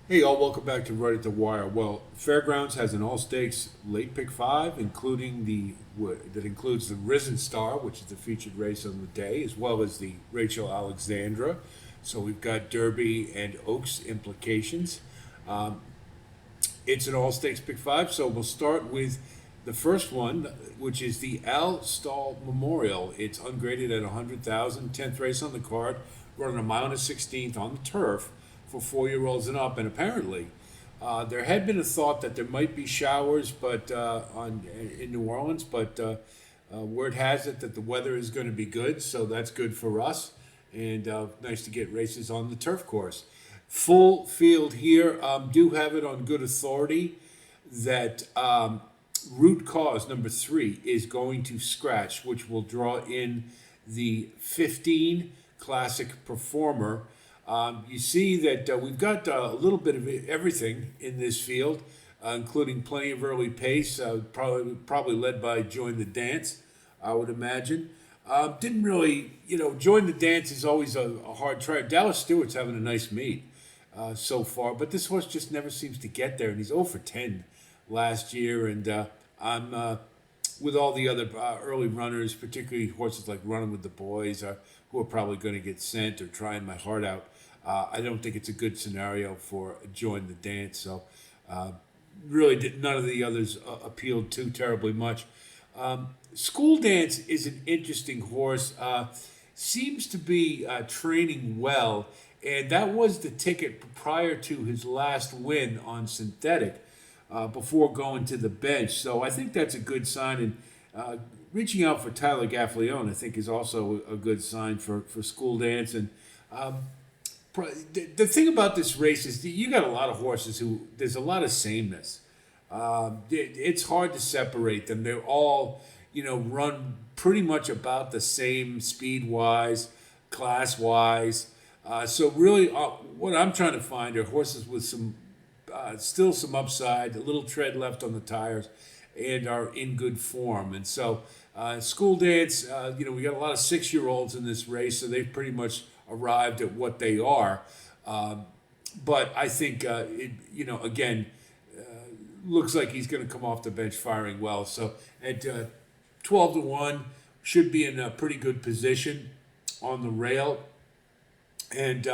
Hey, all, welcome back to Right at the Wire. Well, Fairgrounds has an all-stakes late pick five, including that includes the Risen Star, which is the featured race on the day, as well as the Rachel Alexandra. So we've got Derby and Oaks implications. Um, it's an all-stakes pick five, so we'll start with the first one, which is the Stahl Memorial. It's ungraded at 100,000, 10th race on the card, running a mile and a 16th on the turf for 4-year-olds and up. And apparently, there had been a thought that there might be showers, but on in New Orleans, but word has it that the weather is going to be good, so that's good for us, and nice to get races on the turf course. Full field here. Do have it on good authority that root cause number 3 is going to scratch, which will draw in the 15 classic performer. You see that we've got a little bit of everything in this field, including plenty of early pace, probably led by Join the Dance, I would imagine. Didn't really, Join the Dance is always a hard try. Dallas Stewart's having a nice meet so far, but this horse just never seems to get there, and he's 0 for 10 last year, and I'm with all the other early runners, particularly horses like Running with the Boys, who are probably going to get sent or trying my heart out. I don't think it's a good scenario for Join the Dance. So none of the others appealed too terribly much. School Dance is an interesting horse. Seems to be training well, and that was the ticket prior to his last win on synthetic before going to the bench. So I think that's a good sign. And reaching out for Tyler Gaffalione, I think, is also a good sign for School Dance. And the thing about this race is that you got a lot of horses who there's a lot of sameness. It's hard to separate them. They're all, run pretty much about the same speed wise, class wise. So really, what I'm trying to find are horses with still some upside, a little tread left on the tires, and are in good form. And so, School Dance, we got a lot of 6-year-olds in this race, so they've pretty much arrived at what they are. But I think, again, looks like he's going to come off the bench firing well. So at 12 to 1, should be in a pretty good position on the rail. And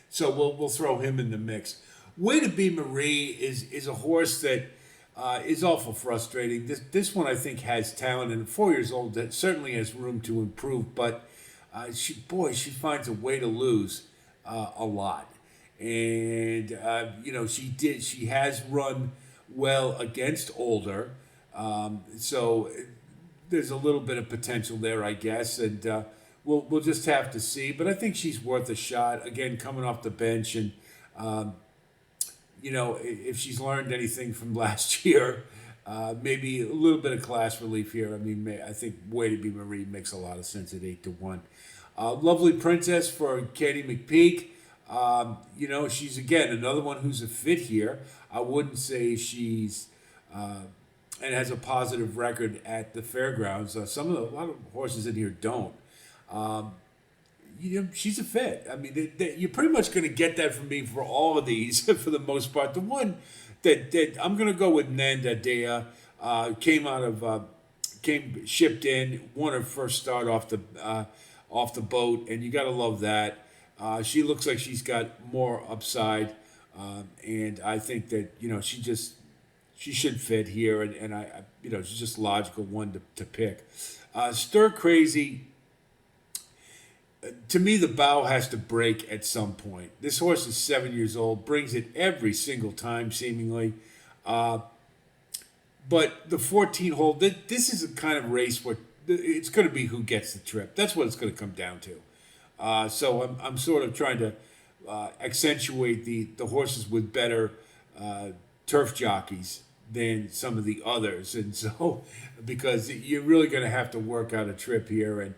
so we'll throw him in the mix. Way to Be Marie is a horse that is awful frustrating. This one I think has talent, and at 4 years old that certainly has room to improve. But she finds a way to lose a lot, and she has run well against older, so there's a little bit of potential there, I guess, and we'll just have to see. But I think she's worth a shot. Again, coming off the bench, and if she's learned anything from last year, maybe a little bit of class relief here. I mean, I think Way to Be Marie makes a lot of sense at 8 to 1. Lovely Princess for Katie McPeak. She's again another one who's a fit here. I wouldn't say she's and has a positive record at the fairgrounds. A lot of horses in here don't. She's a fit. I mean, you're pretty much going to get that from me for all of these for the most part. The one that I'm going to go with Nanda Dea came shipped in, won her first start off the boat, and you got to love that. She looks like she's got more upside, and I think that she should fit here, and she's just a logical one to pick. Stir Crazy. To me, the bow has to break at some point. This horse is 7 years old, brings it every single time, seemingly. But the 14 hole, this is a kind of race where it's going to be who gets the trip. That's what it's going to come down to. So I'm sort of trying to accentuate the horses with better turf jockeys than some of the others. And so, because you're really going to have to work out a trip here. And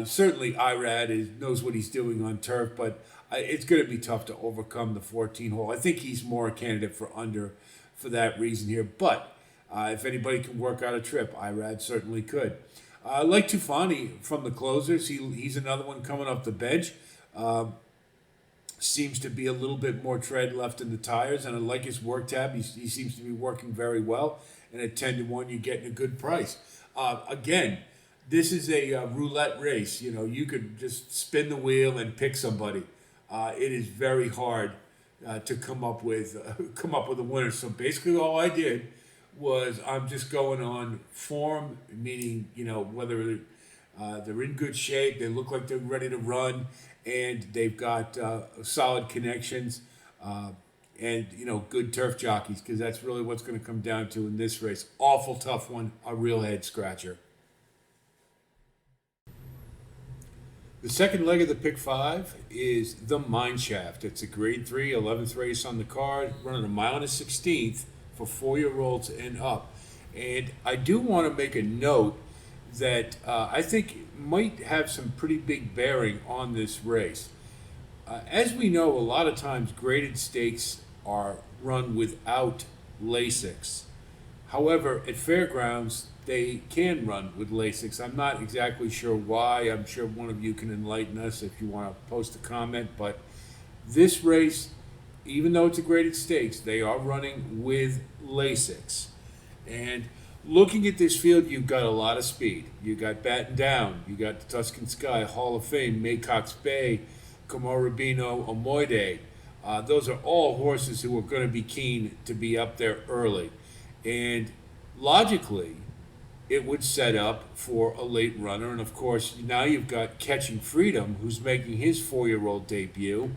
certainly Irad knows what he's doing on turf, but it's going to be tough to overcome the 14 hole. I think he's more a candidate for under for that reason here. But if anybody can work out a trip, Irad certainly could. I like Tufani from the closers. He's another one coming off the bench. seems to be a little bit more tread left in the tires, and I like his work tab. He seems to be working very well, and at 10-1, you're getting a good price. Again, this is a roulette race. You know, you could just spin the wheel and pick somebody. It is very hard to come up with a winner. So basically, all I did was I'm just going on form, meaning whether they're in good shape, they look like they're ready to run, and they've got solid connections, and good turf jockeys, because that's really what's going to come down to in this race. Awful tough one, a real head scratcher. The second leg of the pick 5 is the Mineshaft. It's a grade 3, 11th race on the card, running 1 mile and 1/16 for 4-year-olds and up. And I do want to make a note that I think might have some pretty big bearing on this race. As we know, a lot of times graded stakes are run without Lasix. However, at fairgrounds, they can run with Lasix. I'm not exactly sure why. I'm sure one of you can enlighten us if you want to post a comment. But this race, even though it's a graded stakes, they are running with Lasix. And looking at this field, you've got a lot of speed. You got Batten Down, you got the Tuscan Sky, Hall of Fame, Maycox Bay, Comorabino, Omoide. Those are all horses who are going to be keen to be up there early. And logically, it would set up for a late runner. And of course, now you've got Catching Freedom, who's making his 4-year-old debut.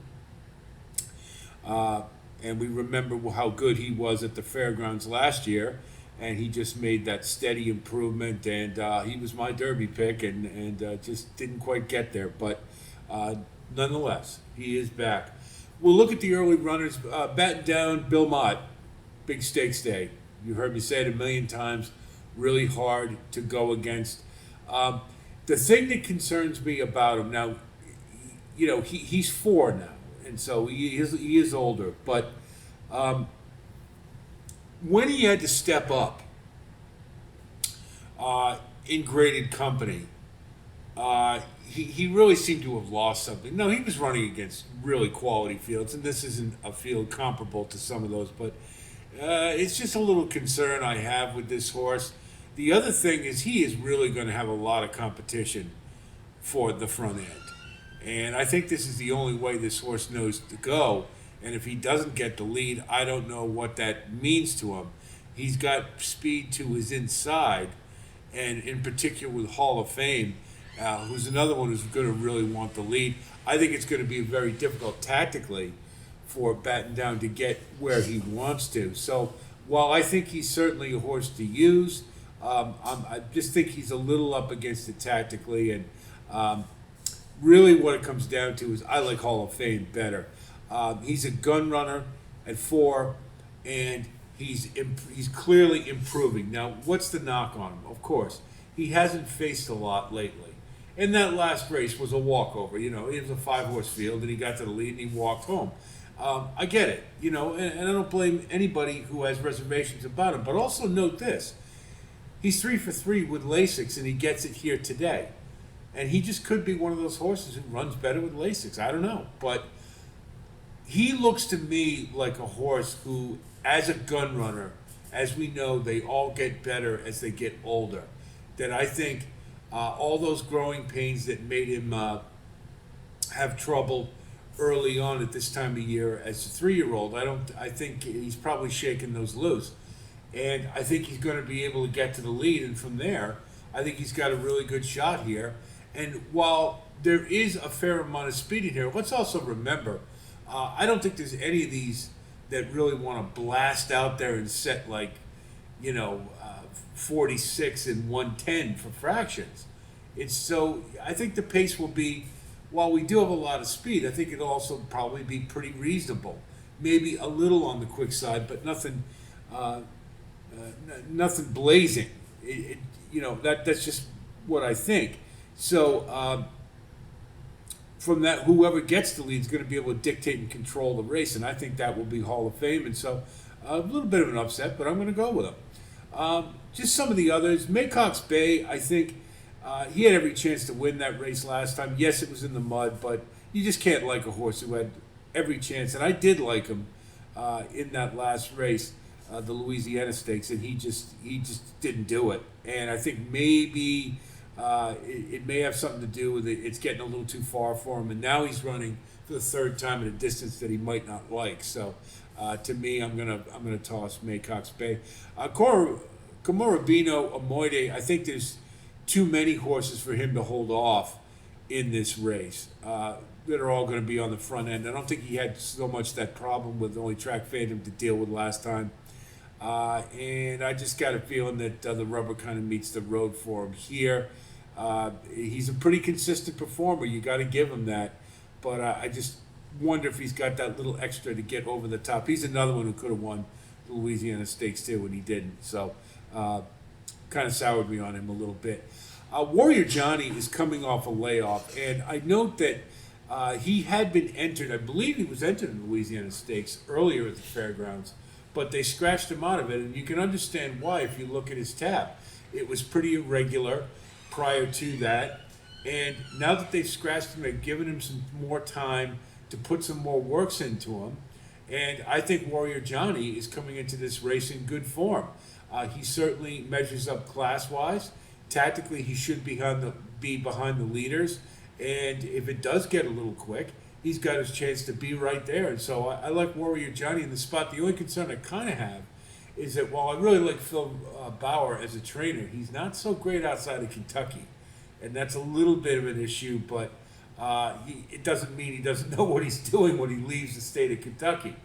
And we remember how good he was at the fairgrounds last year. And he just made that steady improvement. And he was my Derby pick and just didn't quite get there. But nonetheless, he is back. We'll look at the early runners. Batten Down, Bill Mott, big stakes day. You heard me say it a million times. Really hard to go against. The thing that concerns me about him now, he's 4 now, and so he is older. But when he had to step up in graded company, he really seemed to have lost something. No, he was running against really quality fields, and this isn't a field comparable to some of those, but it's just a little concern I have with this horse. The other thing is he is really going to have a lot of competition for the front end. And I think this is the only way this horse knows to go. And if he doesn't get the lead, I don't know what that means to him. He's got speed to his inside, and in particular with Hall of Fame, who's another one who's going to really want the lead. I think it's going to be very difficult tactically for Batten Down to get where he wants to. So while I think he's certainly a horse to use, I just think he's a little up against it tactically. And really what it comes down to is I like Hall of Fame better. He's a gun runner at 4, and he's clearly improving. Now, what's the knock on him? Of course, he hasn't faced a lot lately. And that last race was a walkover. It was a 5-horse field, and he got to the lead, and he walked home. I get it, and I don't blame anybody who has reservations about him. But also note this. He's 3 for 3 with Lasix, and he gets it here today. And he just could be one of those horses who runs better with Lasix. I don't know. But he looks to me like a horse who, as a gun runner, as we know, they all get better as they get older. That I think all those growing pains that made him have trouble early on at this time of year as a 3-year-old, I think he's probably shaking those loose. And I think he's going to be able to get to the lead, and from there, I think he's got a really good shot here. And while there is a fair amount of speed in here, let's also remember, I don't think there's any of these that really want to blast out there and set 46 and 110 for fractions. I think the pace will be, while we do have a lot of speed, I think it'll also probably be pretty reasonable. Maybe a little on the quick side, but nothing blazing. That's just what I think. So from that, whoever gets the lead is going to be able to dictate and control the race, and I think that will be Hall of Fame. And so a little bit of an upset, but I'm going to go with him. Just some of the others. Maycox Bay, I think he had every chance to win that race last time. Yes, it was in the mud, but you just can't like a horse who had every chance. And I did like him in that last race, the Louisiana Stakes, and he just didn't do it. And I think maybe it may have something to do with it. It's getting a little too far for him, and now he's running for the third time at a distance that he might not like. So to me, I'm gonna toss Maycock's Bay. Komorobino Amoide, I think there's too many horses for him to hold off in this race that are all going to be on the front end. I don't think he had so much that problem with only Track Phantom to deal with last time. And I just got a feeling that the rubber kind of meets the road for him here. He's a pretty consistent performer. You got to give him that. But I just wonder if he's got that little extra to get over the top. He's another one who could have won the Louisiana Stakes too, and he didn't. So kind of soured me on him a little bit. Warrior Johnny is coming off a layoff, and I note that he had been entered. I believe he was entered in the Louisiana Stakes earlier at the fairgrounds, but they scratched him out of it, and you can understand why if you look at his tab. It was pretty irregular prior to that, and now that they've scratched him, they've given him some more time to put some more works into him, and I think Warrior Johnny is coming into this race in good form. He certainly measures up class-wise. Tactically, he should be behind the leaders, and if it does get a little quick, he's got his chance to be right there. And so I like Warrior Johnny in the spot. The only concern I kind of have is that while I really like Phil Bauer as a trainer, he's not so great outside of Kentucky, and that's a little bit of an issue. But it doesn't mean he doesn't know what he's doing when he leaves the state of Kentucky.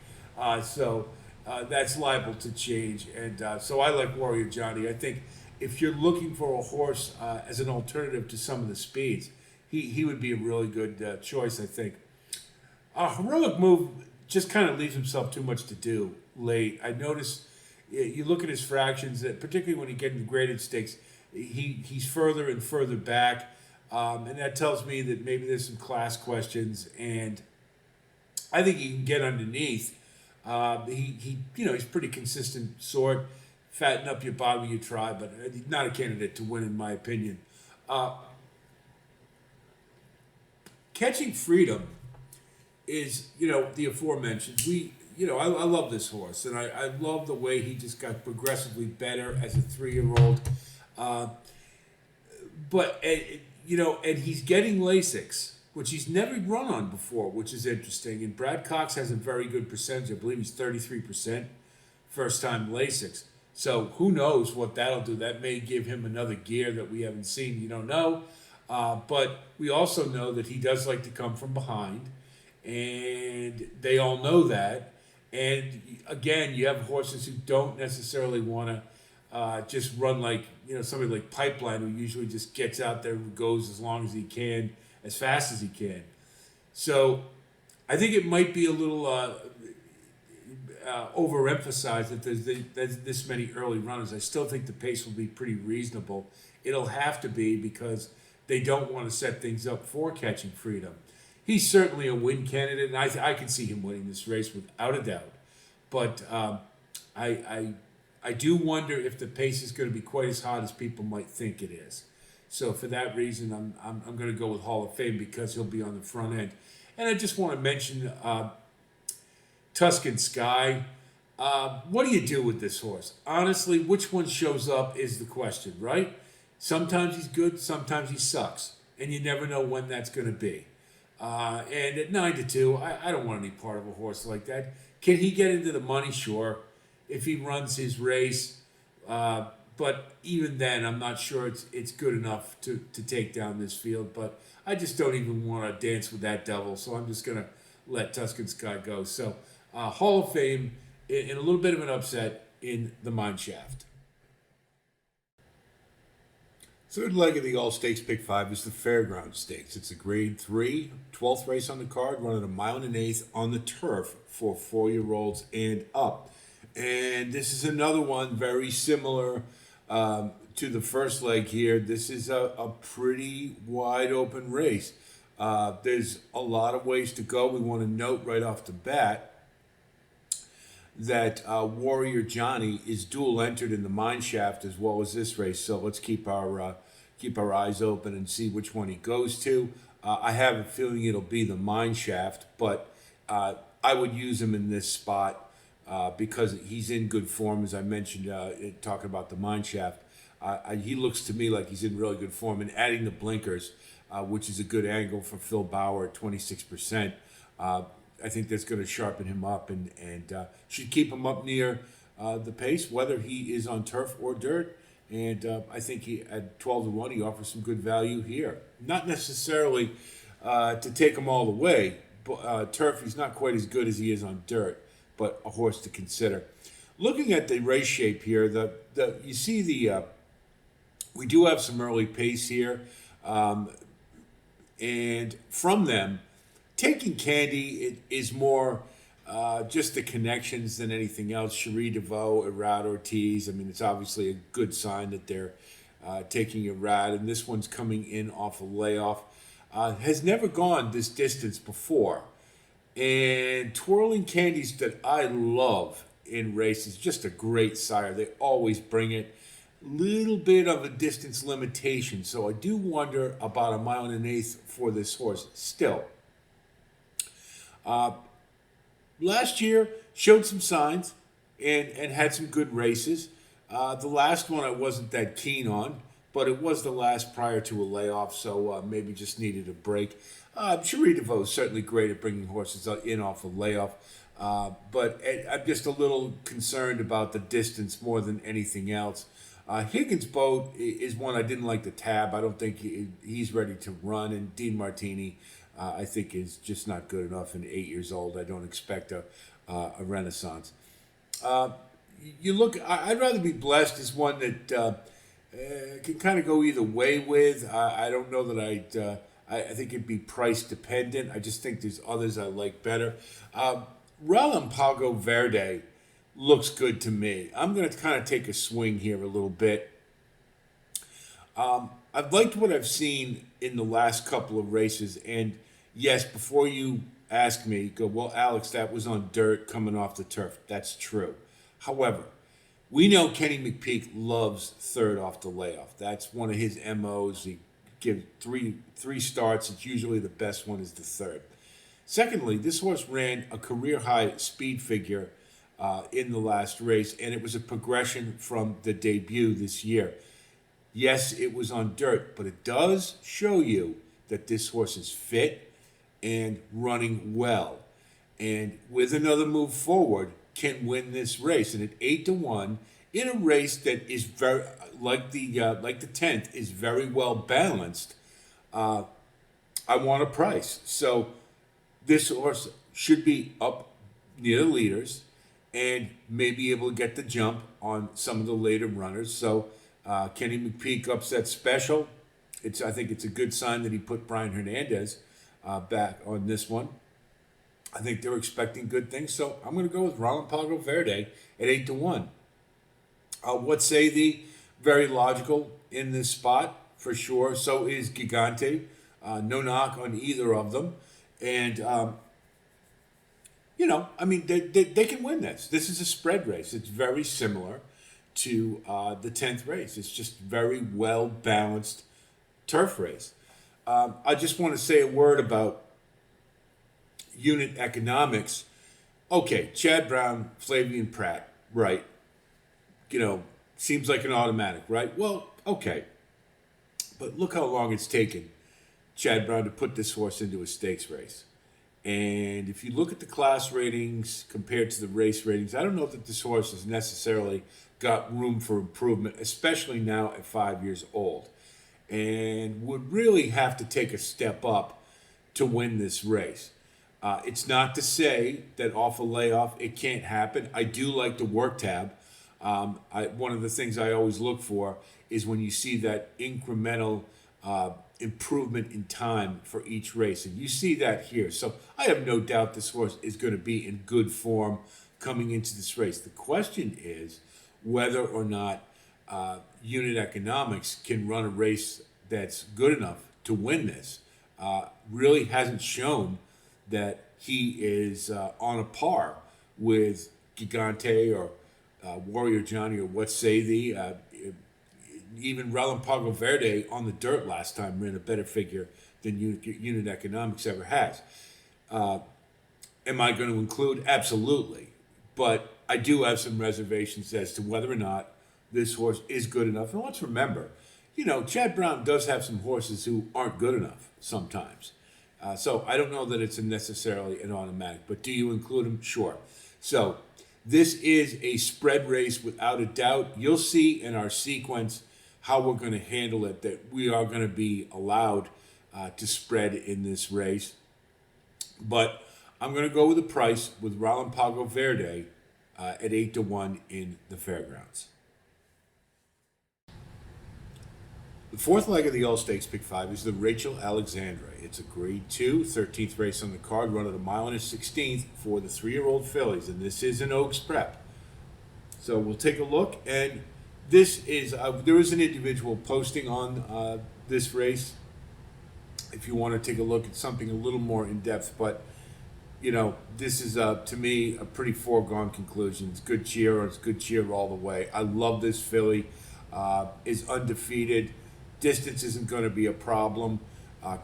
So that's liable to change. And so I like Warrior Johnny. I think if you're looking for a horse as an alternative to some of the speeds, he would be a really good choice, I think. Heroic Move just kind of leaves himself too much to do late. I notice you look at his fractions, that particularly when he gets in the graded stakes, he's further and further back, and that tells me that maybe there's some class questions, and I think he can get underneath. He's pretty consistent sort. Fatten up your bottom of your try, but he's not a candidate to win in my opinion. Catching Freedom is, the aforementioned. I love this horse, and I love the way he just got progressively better as a 3-year-old. And he's getting Lasix, which he's never run on before, which is interesting. And Brad Cox has a very good percentage. I believe he's 33% first-time Lasix. So who knows what that'll do. That may give him another gear that we haven't seen. You don't know. But we also know that he does like to come from behind. And they all know that. And again, you have horses who don't necessarily want to just run like, somebody like Pipeline, who usually just gets out there and goes as long as he can, as fast as he can. So I think it might be a little overemphasized that there's this many early runners. I still think the pace will be pretty reasonable. It'll have to be because they don't want to set things up for Catching Freedom. He's certainly a win candidate, and I can see him winning this race without a doubt. But I do wonder if the pace is going to be quite as hot as people might think it is. So for that reason, I'm going to go with Hall of Fame because he'll be on the front end. And I just want to mention Tuscan Sky. What do you do with this horse? Honestly, which one shows up is the question, right? Sometimes he's good, sometimes he sucks. And you never know when that's going to be. And at 9-2, I don't want any part of a horse like that. Can he get into the money? Sure. If he runs his race. But even then, I'm not sure it's good enough to take down this field. But I just don't even want to dance with that devil. So I'm just going to let Tuscan Sky go. So Hall of Fame in a little bit of an upset in the Mineshaft. Third leg of the All-Stakes Pick 5 is the Fairground Stakes. It's a Grade 3, 12th race on the card, running 1 1/8 on the turf for 4-year-olds and up. And this is another one very similar to the first leg here. This is a pretty wide open race. There's a lot of ways to go. We want to note right off the bat that Warrior Johnny is dual entered in the Mineshaft as well as this race. So let's keep our eyes open and see which one he goes to. I have a feeling it'll be the Mineshaft, but I would use him in this spot because he's in good form, as I mentioned, talking about the Mineshaft. He looks to me like he's in really good form, and adding the blinkers, which is a good angle for Phil Bauer at 26%. I think that's going to sharpen him up and should keep him up near the pace, whether he is on turf or dirt. And I think he at 12-1, he offers some good value here. Not necessarily to take him all the way. Turf, he's not quite as good as he is on dirt, but a horse to consider. Looking at the race shape here, you see we do have some early pace here, and from them, taking Candy is more just the connections than anything else. Cherie DeVoe, Irad Ortiz. I mean, it's obviously a good sign that they're taking Irad, and this one's coming in off a layoff. Has never gone this distance before. And Twirling Candies that I love in races, just a great sire. They always bring it. Little bit of a distance limitation, so I do wonder about 1 1/8 for this horse. Still, last year showed some signs and had some good races. The last one I wasn't that keen on, but it was the last prior to a layoff, so maybe just needed a break. Cherie DeVoe is certainly great at bringing horses in off a layoff, but I'm just a little concerned about the distance more than anything else. Higgins Boat is one I didn't like the tab. I don't think he's ready to run, and Dean Martini I think is just not good enough. And 8 years old, I don't expect a renaissance. You look. I'd rather be blessed as one that can kind of go either way with. I don't know that I think it'd be price dependent. I just think there's others I like better. Relampago Verde looks good to me. I'm going to kind of take a swing here a little bit. I've liked what I've seen in the last couple of races, and yes, before you ask me, go, well, Alex, that was on dirt coming off the turf. That's true. However, we know Kenny McPeak loves third off the layoff. That's one of his MOs. He gives three starts. It's usually the best one is the third. Secondly, this horse ran a career-high speed figure in the last race, and it was a progression from the debut this year. Yes, it was on dirt, but it does show you that this horse is fit and running well, and with another move forward, can win this race. And at 8-1 in a race that is very like the 10th is very well balanced, I want a price. So this horse should be up near the leaders and may be able to get the jump on some of the later runners. So Kenny McPeak upset special. I think it's a good sign that he put Brian Hernandez back on this one. I think they're expecting good things. So I'm going to go with Relampago Verde at 8-1. What say the very logical in this spot for sure. So is Gigante. No knock on either of them. And I mean, they can win this. This is a spread race. It's very similar to the 10th race. It's just very well-balanced turf race. I just want to say a word about unit economics. Okay, Chad Brown, Flavian Pratt, right. Seems like an automatic, right? Well, okay. But look how long it's taken Chad Brown to put this horse into a stakes race. And if you look at the class ratings compared to the race ratings, I don't know that this horse has necessarily got room for improvement, especially now at 5 years old, and would really have to take a step up to win this race. It's not to say that off a layoff it can't happen. I do like the work tab. One of the things I always look for is when you see that incremental improvement in time for each race, and you see that here. So I have no doubt this horse is going to be in good form coming into this race. The question is whether or not unit economics can run a race that's good enough to win this. Really hasn't shown that he is on a par with Gigante or Warrior Johnny or What Say Thee. Even Relampago Verde on the dirt last time ran a better figure than unit economics ever has. Am I going to include? Absolutely. But I do have some reservations as to whether or not this horse is good enough. And let's remember, Chad Brown does have some horses who aren't good enough sometimes. So I don't know that it's necessarily an automatic, but do you include him? Sure. So this is a spread race without a doubt. You'll see in our sequence how we're going to handle it, that we are going to be allowed to spread in this race. But I'm going to go with the price with Relampago Verde at 8-1 in the fairgrounds. The fourth leg of the All Stakes Pick 5 is the Rachel Alexandra. It's a Grade 2, 13th race on the card, run at 1 mile and a 16th for the 3-year-old fillies, and this is an Oaks prep. So we'll take a look, and this is there is an individual posting on this race if you want to take a look at something a little more in depth, but this is to me a pretty foregone conclusion. It's good cheer, or it's good cheer all the way. I love this filly. Is undefeated. Distance isn't going to be a problem.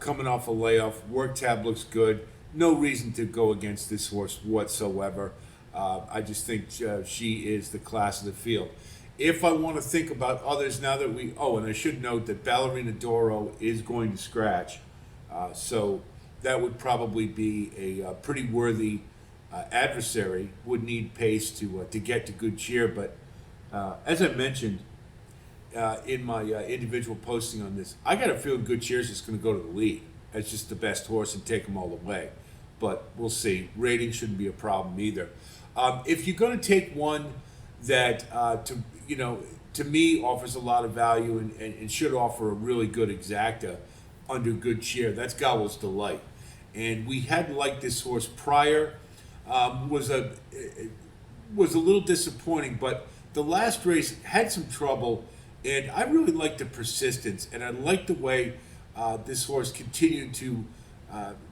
Coming off a layoff, work tab looks good. No reason to go against this horse whatsoever. I just think she is the class of the field. If I want to think about others now that and I should note that Ballerina Doro is going to scratch, so that would probably be a pretty worthy adversary. Would need pace to get to good cheer, but as I mentioned in my individual posting on this, I got a feeling Good Cheer's just going to go to the lead. That's just the best horse and take them all the way. But we'll see. Rating shouldn't be a problem either. If you're going to take one that to me offers a lot of value and should offer a really good exacta under Good Cheer, that's Gowell's Delight. And we hadn't liked this horse prior. Was a little disappointing, but the last race had some trouble. And I really like the persistence, and I like the way this horse continued to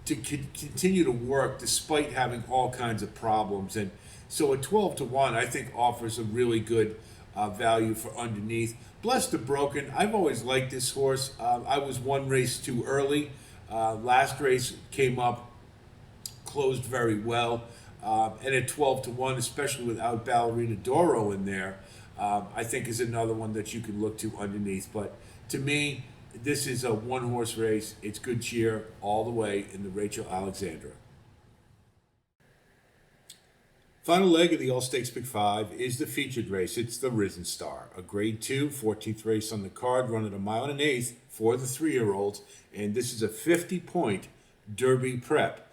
continue to work despite having all kinds of problems. And so at 12-1, I think offers a really good value for underneath. Bless the Broken. I've always liked this horse. I was one race too early. Last race came up, closed very well, and at 12-1, especially without Ballerina Doro in there. I think is another one that you can look to underneath. But to me, this is a one-horse race. It's good cheer all the way in the Rachel Alexandra. Final leg of the All Stakes Pick 5 is the featured race. It's the Risen Star, a Grade 2, 14th race on the card, run at 1 mile and an 1/8 for the 3-year-olds. And this is a 50-point Derby prep.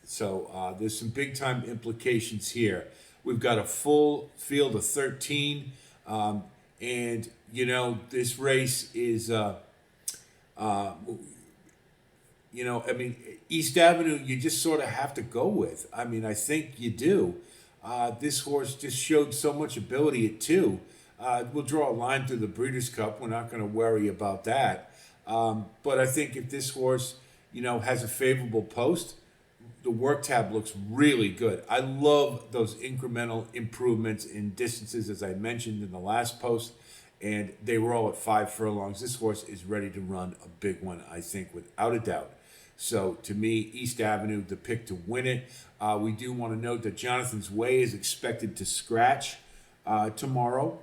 So there's some big-time implications here. We've got a full field of 13, and this race is, East Avenue. You just sort of have to go with. I think you do. This horse just showed so much ability at 2. We'll draw a line through the Breeders' Cup. We're not going to worry about that. But I think if this horse, has a favorable post, the work tab looks really good. I love those incremental improvements in distances, as I mentioned in the last post, and they were all at 5 furlongs. This horse is ready to run a big one, I think, without a doubt. So, to me, East Avenue, the pick to win it. We do want to note that Jonathan's Way is expected to scratch tomorrow.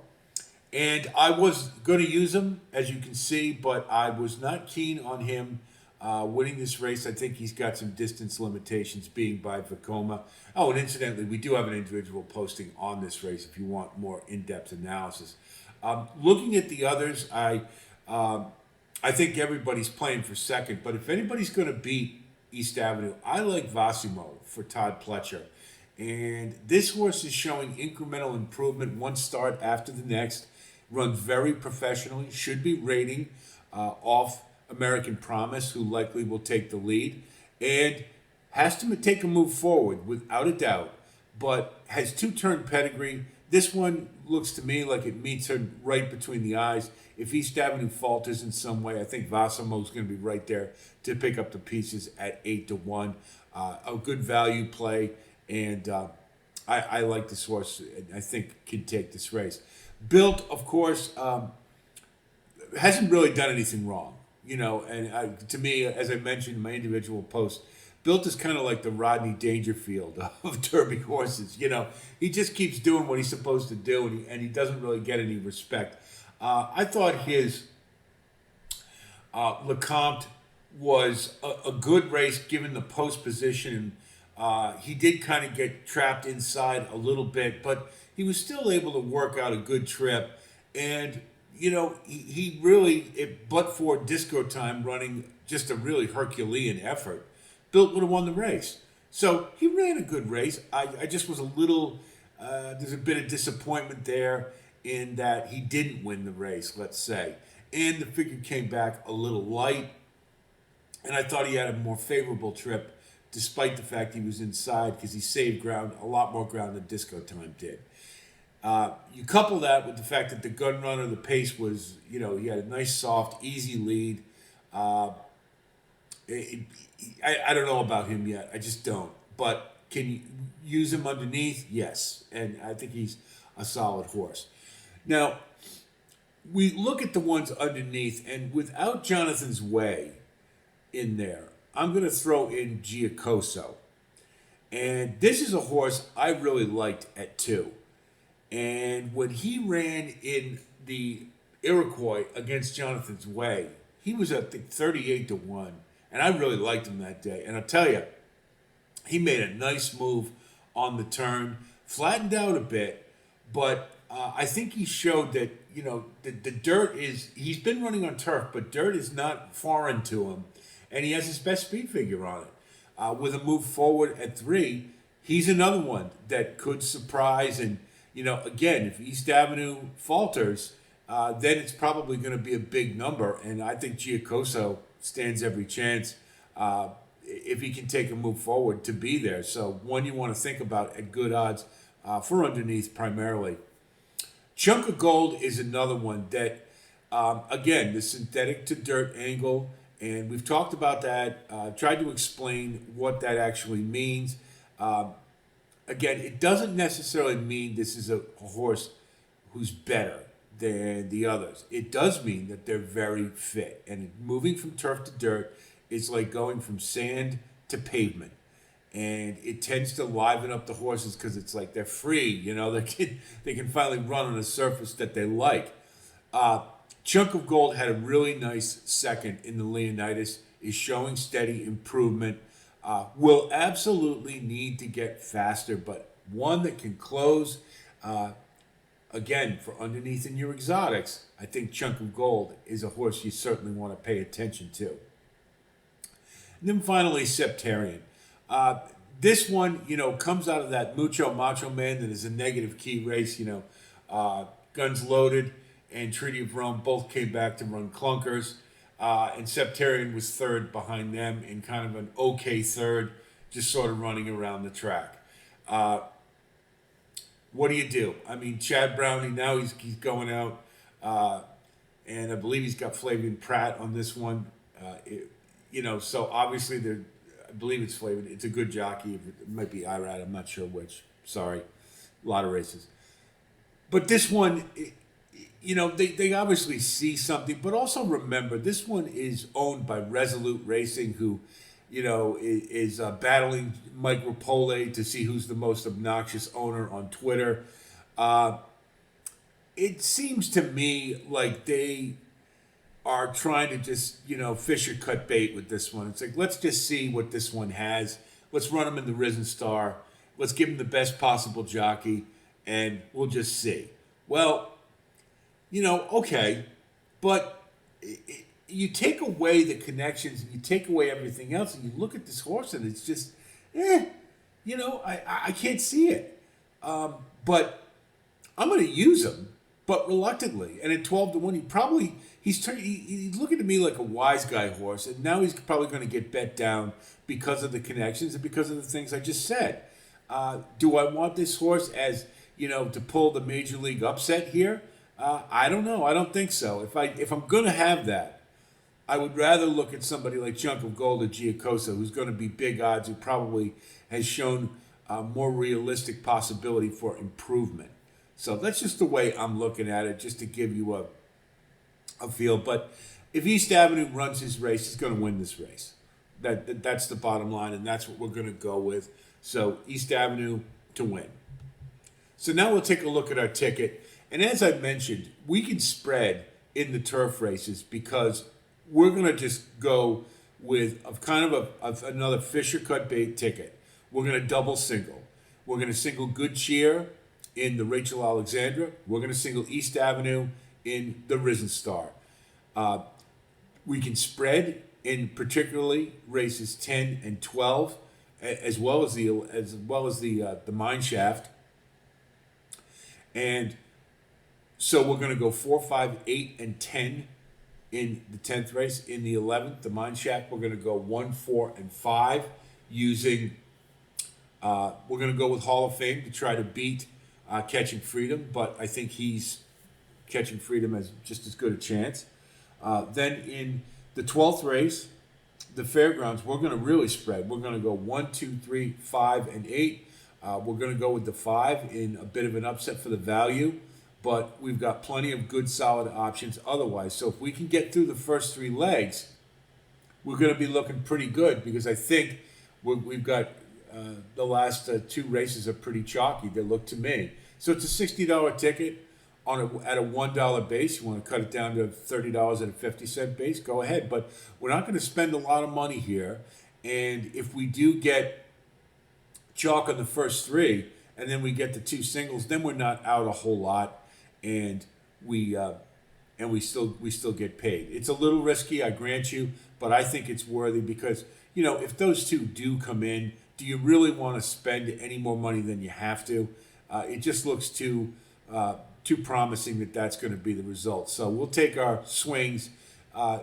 And I was going to use him, as you can see, but I was not keen on him winning this race. I think he's got some distance limitations, being by Vekoma. Oh, and incidentally, we do have an individual posting on this race if you want more in-depth analysis. Looking at the others, I think everybody's playing for second, but if anybody's going to beat East Avenue, I like Vasimo for Todd Pletcher. And this horse is showing incremental improvement, one start after the next, runs very professionally, should be rating off American Promise, who likely will take the lead, and has to take a move forward without a doubt, but has 2-turn pedigree. This one looks to me like it meets her right between the eyes. If East Avenue falters in some way, I think Vasimo is going to be right there to pick up the pieces at 8-1. A good value play, and I like this horse. I think can take this race. Built, of course, hasn't really done anything wrong. And to me, as I mentioned in my individual post, Built is kind of like the Rodney Dangerfield of Derby horses. You know, he just keeps doing what he's supposed to do, and he doesn't really get any respect. I thought his LeCompte was a good race given the post position. He did kind of get trapped inside a little bit, but he was still able to work out a good trip. And, you know, he really, but for Disco Time running just a really Herculean effort, Built would have won the race. So he ran a good race. I just was a little, there's a bit of disappointment there in that he didn't win the race, let's say. And the figure came back a little light. And I thought he had a more favorable trip, despite the fact he was inside, because he saved ground, a lot more ground than Disco Time did. You couple that with the fact that the gun runner, the pace was, you know, he had a nice, soft, easy lead. I don't know about him yet. I just don't. But can you use him underneath? Yes. And I think he's a solid horse. Now, we look at the ones underneath, and without Jonathan's Way in there, I'm going to throw in Giacoso. And this is a horse I really liked at 2. And when he ran in the Iroquois against Jonathan's Way, he was at 38-1. And I really liked him that day. And I'll tell you, he made a nice move on the turn, flattened out a bit, but I think he showed that, you know, the dirt is, he's been running on turf, but dirt is not foreign to him. And he has his best speed figure on it. With a move forward at 3, he's another one that could surprise. And, you know, again, if East Avenue falters, then it's probably going to be a big number. And I think Giacoso stands every chance if he can take a move forward to be there. So one you want to think about at good odds for underneath primarily. Chunk of Gold is another one that, again, the synthetic to dirt angle, and we've talked about that, tried to explain what that actually means. Again, it doesn't necessarily mean this is a horse who's better than the others. It does mean that they're very fit. And moving from turf to dirt is like going from sand to pavement. And it tends to liven up the horses because it's like they're free. You know, they can finally run on a surface that they like. Chunk of Gold had a really nice second in the Leonidas, is showing steady improvement. Will absolutely need to get faster, but one that can close. Again, for underneath in your exotics, I think Chunk of Gold is a horse you certainly want to pay attention to. And then finally, Septarian. This one, you know, comes out of that Mucho Macho Man that is a negative key race. You know, Guns Loaded and Treaty of Rome both came back to run clunkers. And Septarian was third behind them in kind of an okay third, just sort of running around the track. What do you do? I mean, Chad Brownie, now he's going out, and I believe he's got Flavian Pratt on this one. You know, so obviously I believe it's Flavian. It's a good jockey. It might be Irad. I'm not sure which. Sorry. A lot of races. But this one, you know, they obviously see something, but also remember, this one is owned by Resolute Racing, who, you know, is battling Mike Rapole to see who's the most obnoxious owner on Twitter. It seems to me like they are trying to just, you know, fish or cut bait with this one. It's like, let's just see what this one has. Let's run him in the Risen Star. Let's give him the best possible jockey, and we'll just see. Well, you know, okay, but you take away the connections and you take away everything else, and you look at this horse and it's just, you know, I can't see it. But I'm going to use him, but reluctantly. And at 12-1, he's looking to me like a wise guy horse, and now he's probably going to get bet down because of the connections and because of the things I just said. Do I want this horse as, you know, to pull the major league upset here? I don't know. I don't think so. If I'm going to have that, I would rather look at somebody like Chunk of Gold or Giacoso, who's going to be big odds, who probably has shown a more realistic possibility for improvement. So that's just the way I'm looking at it, just to give you a feel. But if East Avenue runs his race, he's going to win this race. That's the bottom line, and that's what we're going to go with. So East Avenue to win. So now we'll take a look at our ticket. And as I mentioned, we can spread in the turf races because we're going to just go with another Fisher cut bait ticket. We're going to double single. We're going to single Good Cheer in the Rachel Alexandra. We're going to single East Avenue in the Risen Star. We can spread in particularly races 10 and 12, as well as the Mineshaft. And so we're going to go 4, 5, 8, and 10 in the 10th race. In the 11th, the Mineshaft, we're going to go 1, 4, and 5 using. We're going to go with Hall of Fame to try to beat Catching Freedom, but I think Catching Freedom has just as good a chance. Then in the 12th race, the Fairgrounds, we're going to really spread. We're going to go 1, 2, 3, 5, and 8. We're going to go with the 5 in a bit of an upset for the value, but we've got plenty of good, solid options otherwise. So if we can get through the first 3 legs, we're going to be looking pretty good because I think we've got the last 2 races are pretty chalky, they look to me. So it's a $60 ticket at a $1 base. You want to cut it down to $30 at a 50-cent base, go ahead. But we're not going to spend a lot of money here. And if we do get chalk on the first 3, and then we get the 2 singles, then we're not out a whole lot, and we still get paid. It's a little risky, I grant you, but I think it's worthy because if those 2 do come in, do you really want to spend any more money than you have to? It just looks too promising that that's going to be the result. So we'll take our swings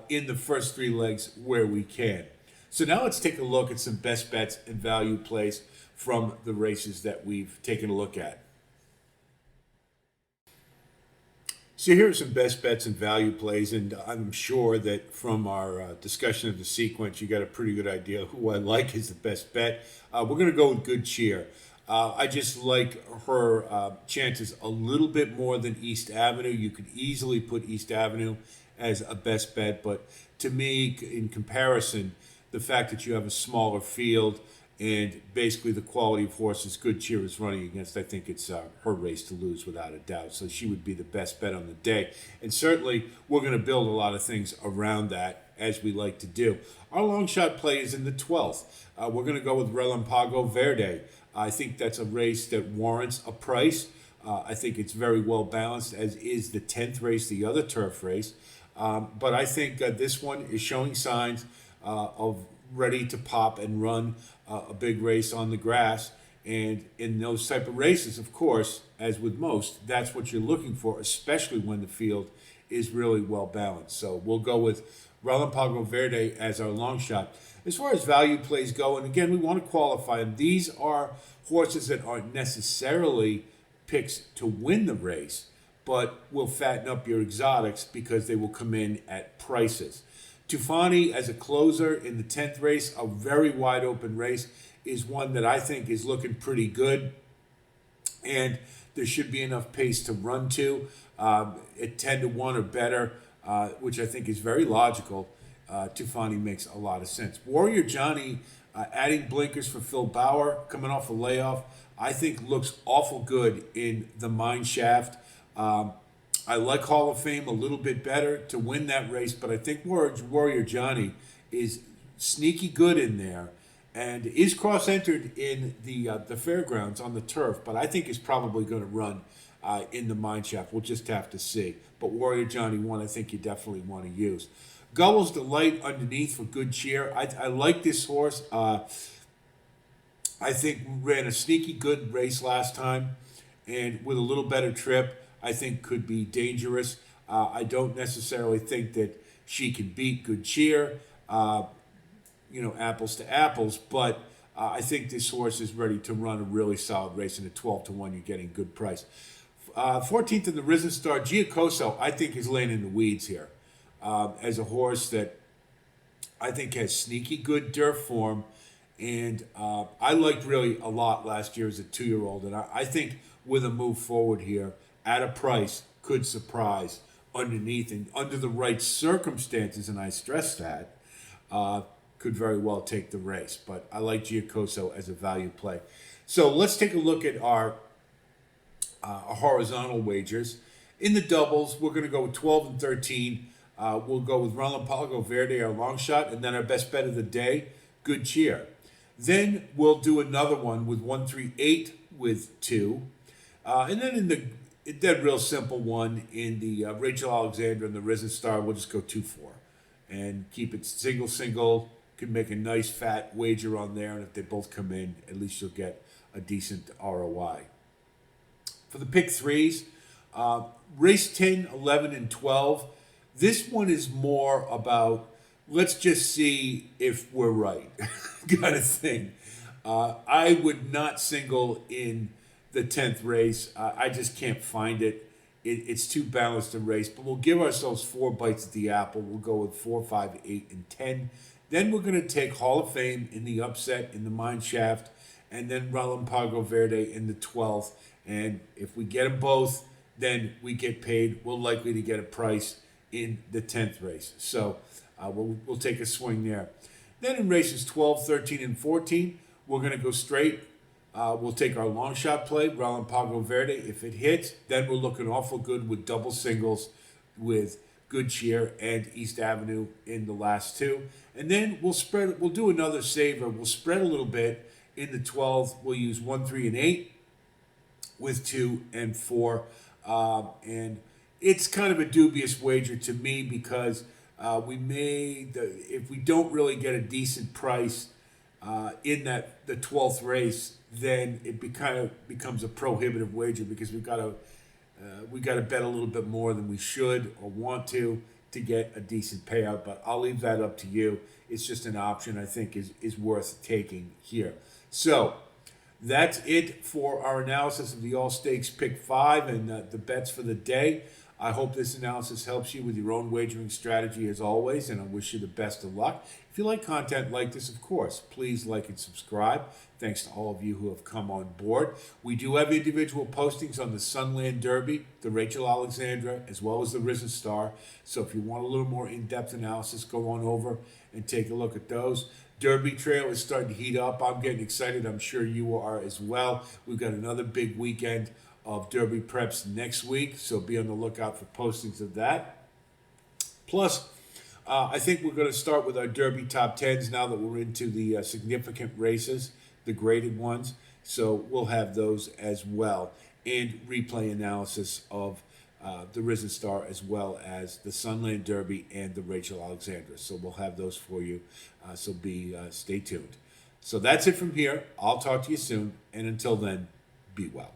in the first 3 legs where we can. So now let's take a look at some best bets and value plays from the races that we've taken a look at. So here are some best bets and value plays, and I'm sure that from our discussion of the sequence, you got a pretty good idea who I like as the best bet. We're going to go with Good Cheer. I just like her chances a little bit more than East Avenue. You could easily put East Avenue as a best bet, but to me, in comparison, the fact that you have a smaller field and basically the quality of horses Good Cheer is running against, I think it's her race to lose without a doubt. So she would be the best bet on the day. And certainly we're going to build a lot of things around that as we like to do. Our long shot play is in the 12th. We're going to go with Relampago Verde. I think that's a race that warrants a price. I think it's very well balanced, as is the 10th race, the other turf race. But I think this one is showing signs of ready to pop and run a big race on the grass. And in those type of races, of course, as with most, that's what you're looking for, especially when the field is really well balanced. So we'll go with Relampago Verde as our long shot. As far as value plays go, and again, we want to qualify them. These are horses that aren't necessarily picks to win the race, but will fatten up your exotics because they will come in at prices. Tufani as a closer in the 10th race, a very wide open race, is one that I think is looking pretty good. And there should be enough pace to run to at 10 to 1 or better, which I think is very logical. Tufani makes a lot of sense. Warrior Johnny adding blinkers for Phil Bauer, coming off a layoff, I think looks awful good in the Mineshaft. I like Hall of Fame a little bit better to win that race, but I think Warrior Johnny is sneaky good in there and is cross-entered in the fairgrounds on the turf, but I think is probably going to run in the Mineshaft. We'll just have to see. But Warrior Johnny, one I think you definitely want to use. Gubble's Delight underneath for Good Cheer. I like this horse. I think ran a sneaky good race last time, and with a little better trip, I think could be dangerous. I don't necessarily think that she can beat Good Cheer, apples to apples, but I think this horse is ready to run a really solid race, and at 12 to 1, you're getting good price. 14th in the Risen Star, Giacoso, I think is laying in the weeds here as a horse that I think has sneaky good dirt form, and I liked really a lot last year as a 2-year-old, and I think with a move forward here, at a price, could surprise underneath and under the right circumstances, and I stress that, could very well take the race. But I like Giacoso as a value play. So let's take a look at our horizontal wagers. In the doubles, we're going to go with 12 and 13. We'll go with Relampago Verde, our long shot, and then our best bet of the day, Good Cheer. Then we'll do another one with 1, 3, 8 with 2. And then in the dead real simple one, in the Rachel Alexandra and the Risen Star, we'll just go 2, 4. And keep it single. Can make a nice fat wager on there, and if they both come in, at least you'll get a decent ROI. For the pick threes, race 10, 11, and 12. This one is more about let's just see if we're right kind of thing. I would not single in the 10th race. I just can't find it. It's too balanced a race, but we'll give ourselves 4 bites at the apple. We'll go with 4, 5, 8, and 10. Then we're going to take Hall of Fame in the upset in the Mineshaft, and then Relampago Verde in the 12th. And if we get them both, then we get paid. We're likely to get a price in the 10th race. So we'll take a swing there. Then in races 12, 13, and 14, we're going to go straight. We'll take our long shot play, Relampago Verde. If it hits, then we're looking awful good with double singles with Good Cheer and East Avenue in the last 2. And then we'll do another saver. We'll spread a little bit. In the 12th, we'll use 1, 3, and 8 with 2 and 4. And it's kind of a dubious wager to me because if we don't really get a decent price in the 12th race, then it kind of becomes a prohibitive wager because we got to bet a little bit more than we should or want to get a decent payout. But I'll leave that up to you. It's just an option I think is worth taking here. So that's it for our analysis of the All Stakes Pick 5 and the bets for the day. I hope this analysis helps you with your own wagering strategy as always, and I wish you the best of luck. If you like content like this, of course, please like and subscribe. Thanks to all of you who have come on board. We do have individual postings on the Sunland Derby, the Rachel Alexandra, as well as the Risen Star. So if you want a little more in-depth analysis, go on over and take a look at those. Derby Trail is starting to heat up. I'm getting excited. I'm sure you are as well. We've got another big weekend of Derby preps next week, so be on the lookout for postings of that. Plus, I think we're going to start with our Derby top 10s now that we're into the significant races, the graded ones. So we'll have those as well. And replay analysis of the Risen Star as well as the Sunland Derby and the Rachel Alexandra. So we'll have those for you. So stay tuned. So that's it from here. I'll talk to you soon. And until then, be well.